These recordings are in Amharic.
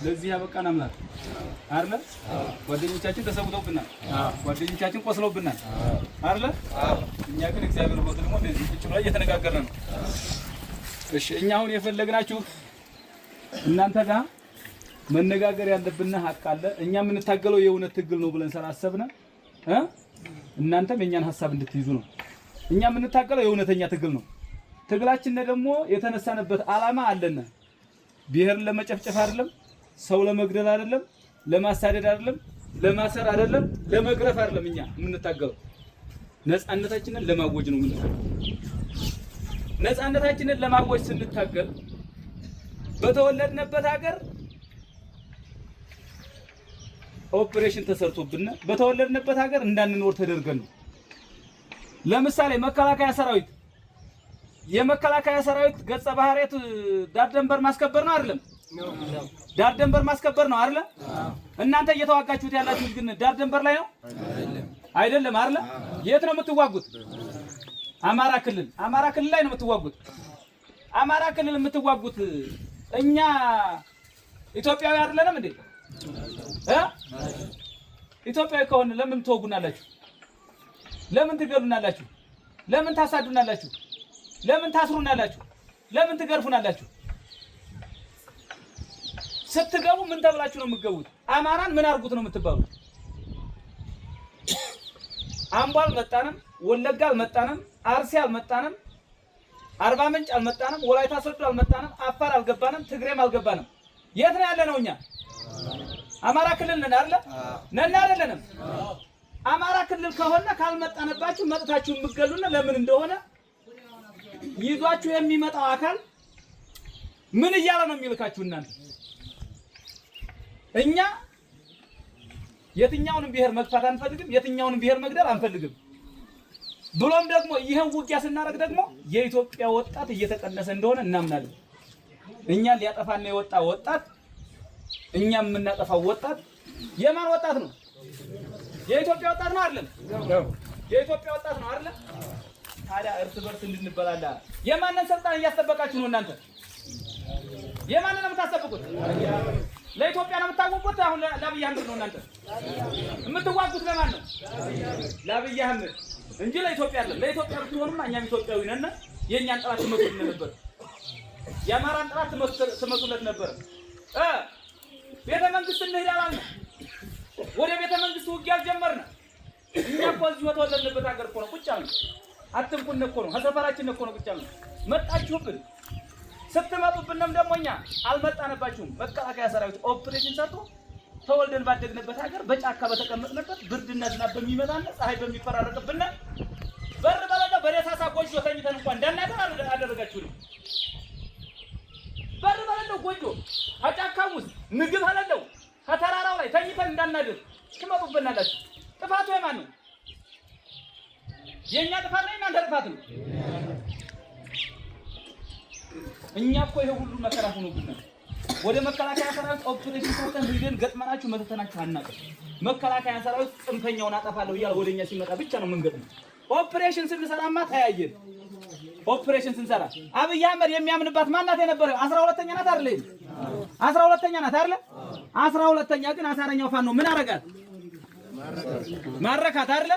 ለዚህ ያበቃን አምላክ አይደል? ጓደኞቻችን ተሰውተውብናል፣ ጓደኞቻችን ቆስለውብናል አይደል? እኛ ግን እግዚአብሔር ወጥ ደግሞ እንደዚህ ቁጭ ብለን እየተነጋገርን ነው። እሺ እኛ አሁን የፈለግናችሁ እናንተ ጋር መነጋገር ያለብንና ሀቅ አለ። እኛ የምንታገለው የእውነት ትግል ነው ብለን ሰራሰብና እናንተም የኛን ሐሳብ እንድትይዙ ነው። እኛ የምንታገለው የእውነተኛ ትግል ነው። ትግላችን ደግሞ የተነሳነበት ዓላማ አለና ብሔር ለመጨፍጨፍ አይደለም፣ ሰው ለመግደል አይደለም፣ ለማሳደድ አይደለም፣ ለማሰር አይደለም፣ ለመግረፍ አይደለም። እኛ የምንታገለው ነፃነታችንን ለማወጅ ነው የምንታገለው። ነፃነታችንን ለማወጅ ስንታገል በተወለድንበት ሀገር ኦፕሬሽን ተሰርቶብን በተወለድንበት ሀገር እንዳንኖር ተደርገን ነው። ለምሳሌ መከላከያ ሰራዊት የመከላከያ ሰራዊት ገጸ ባህሪያት ዳር ደንበር ማስከበር ነው አይደለም? ዳር ደንበር ማስከበር ነው አይደል? እናንተ እየተዋጋችሁት ያላችሁት ግን ዳር ደንበር ላይ ነው አይደለም አይደል? የት ነው የምትዋጉት? አማራ ክልል ላይ ነው የምትዋጉት። አማራ ክልል የምትዋጉት እኛ ኢትዮጵያዊ አይደለንም እንዴ? ኢትዮጵያዊ ከሆነ ለምን ትወጉናላችሁ? ለምን ትገሉናላችሁ? ለምን ታሳዱናላችሁ? ለምን ታስሩናላችሁ? ለምን ትገርፉናላችሁ? ስትገቡ ምን ተብላችሁ ነው የምትገቡት? አማራን ምን አርጉት ነው የምትባሉት? አምቦ አልመጣንም፣ ወለጋ አልመጣንም፣ አርሲ አልመጣንም፣ አርባ ምንጭ አልመጣንም፣ ወላይታ ሶዶ አልመጣንም፣ አፋር አልገባንም፣ ትግሬም አልገባንም። የት ነው ያለነው እኛ? አማራ ክልል ነን አይደል? ነን አይደለንም? አማራ ክልል ከሆነ ካልመጣነባችሁ መጥታችሁ የምትገሉና ለምን እንደሆነ ይዟችሁ የሚመጣው አካል ምን እያለ ነው የሚልካችሁ? እናንተ እኛ የትኛውንም ብሔር መግፋት አንፈልግም፣ የትኛውንም ብሔር መግደል አንፈልግም። ብሎም ደግሞ ይሄን ውጊያ ስናደርግ ደግሞ የኢትዮጵያ ወጣት እየተቀነሰ እንደሆነ እናምናለን። እኛን ሊያጠፋና የወጣ ወጣት እኛ የምናጠፋው ወጣት የማን ወጣት ነው? የኢትዮጵያ ወጣት ነው አይደለም? የኢትዮጵያ ወጣት ነው አይደለም? ታዲያ እርስ በርስ እንድንበላላ የማንን ስልጣን እያስጠበቃችሁ ነው እናንተ? የማንን ነው የምታስጠብቁት? ለኢትዮጵያ ነው የምታወቁት? አሁን ለአብይ አህመድ ነው እናንተ የምትዋጉት? ለማን ነው? ለአብይ አህመድ እንጂ ለኢትዮጵያ አይደለም። ለኢትዮጵያ ብትሆኑማ እኛም ኢትዮጵያዊ ነን። የእኛን ጥራት ትመቱልን ነበር። የአማራን ጥራት ትመቱለት ነበር። ቤተ መንግስት እንሄድ አላልን? ወደ ቤተ መንግስት ውጊያ አልጀመርንም። እኛ እኮ እዚሁ የተወለድንበት ሀገር እኮ ነው ቁጭ አልን። አትንኩን እኮ ነው ከሰፈራችን እኮ ነው ቁጭ አልን። መጣችሁብን። ስትመጡብንም ደግሞ እኛ አልመጣንባችሁም። መከላከያ ሰራዊት ኦፕሬሽን ሰርቶ ተወልደን ባደግንበት ሀገር በጫካ በተቀመጥንበት ብርድና ዝናብ በሚመጣና ፀሐይ በሚፈራረቅብን በር በለለ በደሳሳ ጎጆ ተኝተን እንኳን እንዳናገር አደረጋችሁን። በር በለለው ጎጆ ከጫካው ውስጥ ምግብ አለለው ከተራራው ላይ ተኝተን እንዳናደር ትመጡብናላችሁ። ጥፋቱ የማን ነው? የኛ ጥፋት ነው? እናንተ ጥፋት ነው? እኛ እኮ ይሄ ሁሉ መከራ ሆኖብናል። ወደ መከላከያ ሰራዊት ኦፕሬሽን ሰርተን ሄደን ገጥመናችሁ መተተናችሁ አናውቅም። መከላከያ ሰራዊት ጽንፈኛውን አጠፋለሁ እያለ ወደኛ ሲመጣ ብቻ ነው መንገድ ነው። ኦፕሬሽን ስንሰራማ ተያየን። ኦፕሬሽን ስንሰራ አብይ አህመድ የሚያምንባት ማናት የነበረው? 12ኛ ናት አይደል? 12ኛ ናት አይደል? 12ኛ ግን አሳረኛው ፋኖ ምን አረጋት? ማረካት አይደል?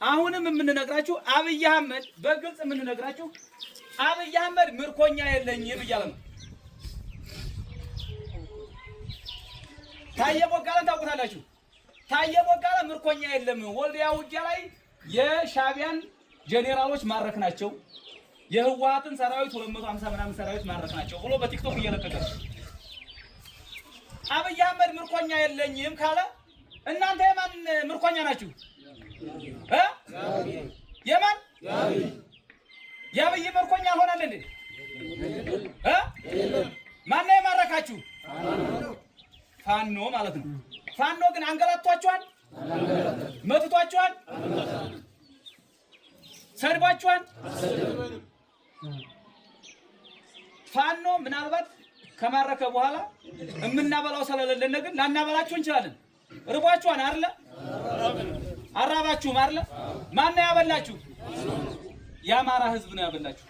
አሁንም የምንነግራችሁ አብይ አህመድ በግልጽ የምንነግራችሁ አብይ አህመድ ምርኮኛ የለኝም እያለ ነው። ታየ ቦጋለን ታውቁታላችሁ? ታየ ቦጋለ ምርኮኛ የለም፣ ወልዲያ ውጊያ ላይ የሻቢያን ጄኔራሎች ማረክ ናቸው፣ የህወሓትን ሰራዊት 250 ምናምን ሰራዊት ማረክ ናቸው ብሎ በቲክቶክ እየለቀቀ አብይ አህመድ ምርኮኛ የለኝም ካለ እናንተ የማን ምርኮኛ ናችሁ? የማን? የአብይ ምርኮኛ ሆናል እንዴ? ማን የማረካችሁ? ፋኖ ማለት ነው። ፋኖ ግን አንገላቷችኋል፣ መትቷችኋል፣ ሰድባችኋል። ፋኖ ምናልባት ከማረከ በኋላ የምናበላው ስለሌለን ግን ላናበላችሁ እንችላለን። ርቧችኋል አይደለ? አራባችሁም አይደለ? ማን ነው ያበላችሁ? የአማራ ህዝብ ነው ያበላችሁ።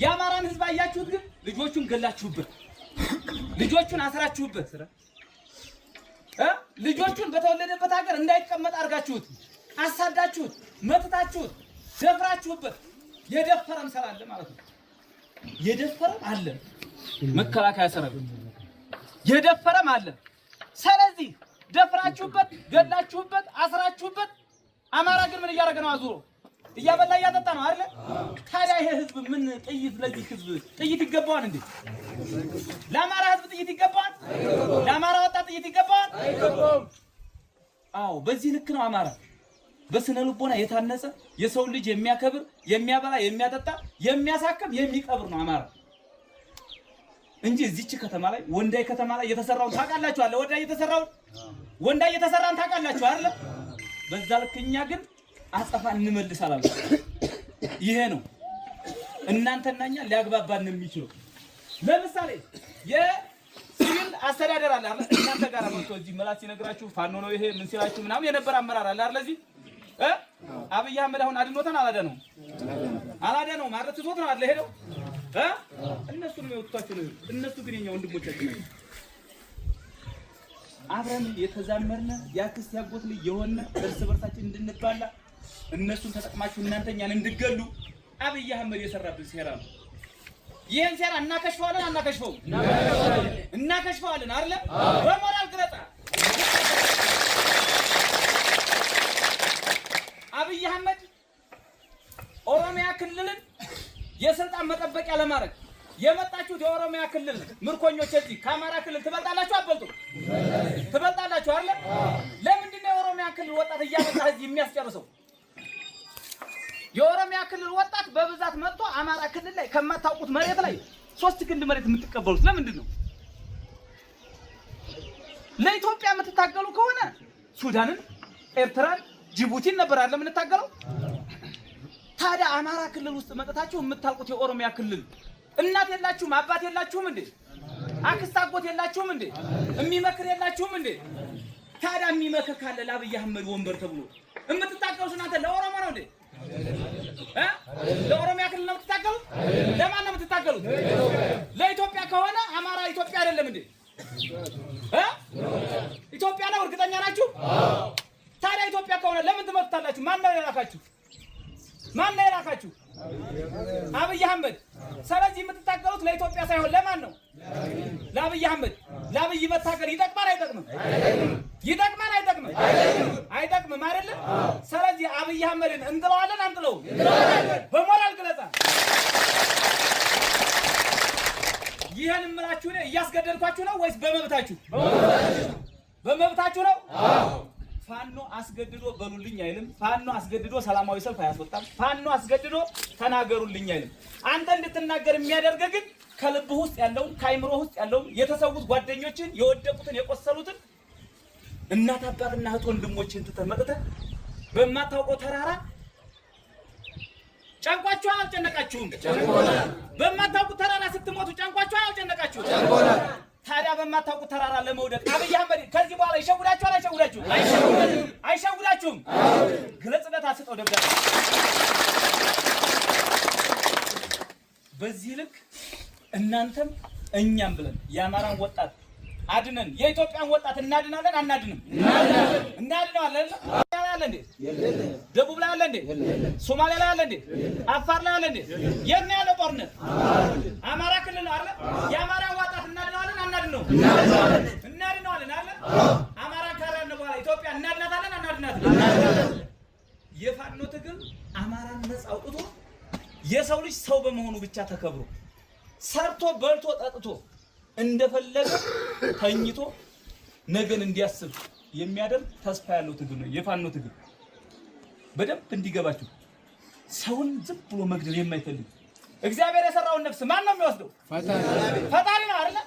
የአማራን ህዝብ አያችሁት? ግን ልጆቹን ገላችሁበት። ልጆቹን አስራችሁበት ልጆቹን በተወለደበት ሀገር እንዳይቀመጥ አርጋችሁት አሳዳችሁት መጥታችሁት ደፍራችሁበት የደፈረም ሰላለ ማለት ነው። የደፈረም አለ መከላከያ ሰራዊት የደፈረም አለ። ስለዚህ ደፍራችሁበት ገላችሁበት አስራችሁበት አማራ ግን ምን እያደረገ ነው? አዙሮ እያበላ እያጠጣ ነው አይደል? ታዲያ ይሄ ህዝብ ምን ጥይት ለዚህ ህዝብ ጥይት ይገባዋል እንዴ? ለአማራ ህዝብ ጥይት ይገባዋል? ለአማራ ወጣት ጥይት ይገባዋል? አይገባም። አዎ በዚህ ልክ ነው አማራ በስነ ልቦና የታነጸ የሰው ልጅ የሚያከብር የሚያበላ የሚያጠጣ የሚያሳክም የሚቀብር ነው አማራ እንጂ እዚች ከተማ ላይ ወንዳይ ከተማ ላይ የተሰራውን ታውቃላችሁ አለ ወንዳይ የተሰራን ታውቃላችሁ አይደል? በዛ ልክኛ ግን አጸፋን እንመልሳለን። ይሄ ነው እናንተና እኛ ሊያግባባን የሚችለው። ለምሳሌ የሲቪል አስተዳደር አለ አይደል? እናንተ ጋር መጥቶ እዚህ መላስ ሲነግራችሁ ፋኖ ነው ይሄ ምን ሲላችሁ ምናምን የነበረ አመራር አለ አይደል? እዚህ አብይ አህመድ አሁን አድኖታን አላደነው ማለት ትቶት ነው አይደል? ሄደው እነሱ ነው የወጣቸው ነው። እነሱ ግን የኛ ወንድሞቻችን ናቸው። አብረን የተዛመርነ ያክስት ያጎት ልጅ የሆነ እርስ በርሳችን እንድንባላ እነሱን ተጠቅማችሁ እናንተኛን እንድገሉ አብይ አህመድ የሰራብን ሴራ ነው። ይሄን ሴራ እናከሽፈዋለን አይደል? በሞራል ግለጣ አብይ አህመድ ኦሮሚያ ክልልን የስልጣን መጠበቂያ ለማድረግ የመጣችሁት የኦሮሚያ ክልል ምርኮኞች እዚህ ከአማራ ክልል ትበልጣላችሁ አትበልጡም? ትበልጣላችሁ አይደል? ለምንድን ነው የኦሮሚያ ክልል ወጣት እያመጣ እዚህ የሚያስጨርሰው? የኦሮሚያ ክልል ወጣት በብዛት መጥቶ አማራ ክልል ላይ ከማታውቁት መሬት ላይ 3 ክንድ መሬት የምትቀበሉት ለምንድን ነው? ለኢትዮጵያ የምትታገሉ ከሆነ ሱዳንን፣ ኤርትራን፣ ጅቡቲን ነበር አይደል የምንታገለው? ታዲያ አማራ ክልል ውስጥ መጥታችሁ የምታውቁት የኦሮሚያ ክልል እናት የላችሁም? አባት የላችሁም እንዴ? አክስት አጎት የላችሁም እንዴ? የሚመክር የላችሁም እንዴ? ታዲያ የሚመክር ካለ ለአብይ አህመድ ወንበር ተብሎ የምትታገሉት እናንተ ለኦሮሞ ነው እንዴ? ለኦሮሚያ ክልል ነው የምትታገሉት? ለማን ነው የምትታገሉት? ለኢትዮጵያ ከሆነ አማራ ኢትዮጵያ አይደለም እንዴ? ኢትዮጵያ ነው እርግጠኛ ናችሁ? ታዲያ ኢትዮጵያ ከሆነ ለምን ትመጣላችሁ? ማን ነው የላካችሁ? አብይ አህመድ። ስለዚህ የምትታገሉት ለኢትዮጵያ ሳይሆን ለማን ነው? ለአብይ አህመድ። ለአብይ መታገል ይጠቅማል አይጠቅምም? አይጠቅምም አይደል? ስለዚህ አብይ አህመድን እንጥለዋለን አንጥለው? በሞራል ግለጻ ይሄን እምላችሁ ነው። እያስገደድኳችሁ ነው ወይስ በመብታችሁ? በመብታችሁ ነው። ፋኖ አስገድዶ በሉልኝ አይልም። ፋኖ አስገድዶ ሰላማዊ ሰልፍ አያስወጣም። ፋኖ አስገድዶ ተናገሩልኝ አይልም። አንተ እንድትናገር የሚያደርግ ግን ከልብህ ውስጥ ያለውን ከአይምሮ ውስጥ ያለውን የተሰዉት ጓደኞችን የወደቁትን የቆሰሉትን እናት አባትና እህት ወንድሞችን ተመጥተህ በማታውቀው ተራራ ጨንቋችሁ አልጨነቃችሁም? በማታውቁት ተራራ ስትሞቱ ጨንቋችሁ አልጨነቃችሁም? ታዲያ በማታውቁት ተራራ ለመውደቅ አብይ አህመድ ከዚህ በኋላ ይሸውዳችኋል? አይሸውዳችሁም? ግለጽነት አስጠው ደብዳቤ በዚህ ልክ እናንተም እኛም ብለን የአማራን ወጣት አድነን የኢትዮጵያን ወጣት እናድናለን አናድንም? እናድናለን። አለ እንዴ? ደቡብ ላይ አለ እንዴ? ሶማሊያ ላይ አለ እንዴ? አፋር ላይ አለ እንዴ? የት ነው ያለው ጦርነት? አማራ ክልል አለ። የአማራን ወጣት እናድናለን አናድነው? እናድናለን አለ። አማራ ካራነ በኋላ ኢትዮጵያ እናድናታለን አናድናትም? የፋኖ ትግል አማራን ነፃ አውጥቶ የሰው ልጅ ሰው በመሆኑ ብቻ ተከብሮ ሰርቶ በልቶ ጠጥቶ እንደፈለገ ተኝቶ ነገን እንዲያስብ የሚያደርግ ተስፋ ያለው ትግል ነው የፋኖ ትግል። በደንብ እንዲገባችሁ ሰውን ዝም ብሎ መግደል የማይፈልግ እግዚአብሔር የሰራውን ነፍስ ማን ነው የሚወስደው? ፈጣሪ ነው አይደል?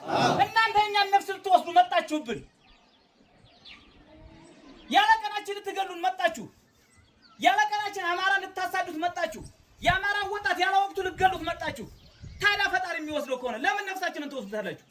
እናንተ የኛን ነፍስ ልትወስዱ መጣችሁብን። ያለ ቀናችን ልትገሉን መጣችሁ። ያለ ቀናችን አማራን ልታሳዱት መጣችሁ። የአማራን ወጣት ያለ ወቅቱ ልትገሉት መጣችሁ። ታዲያ ፈጣሪ የሚወስደው ከሆነ ለምን ነፍሳችንን ትወስዱታላችሁ?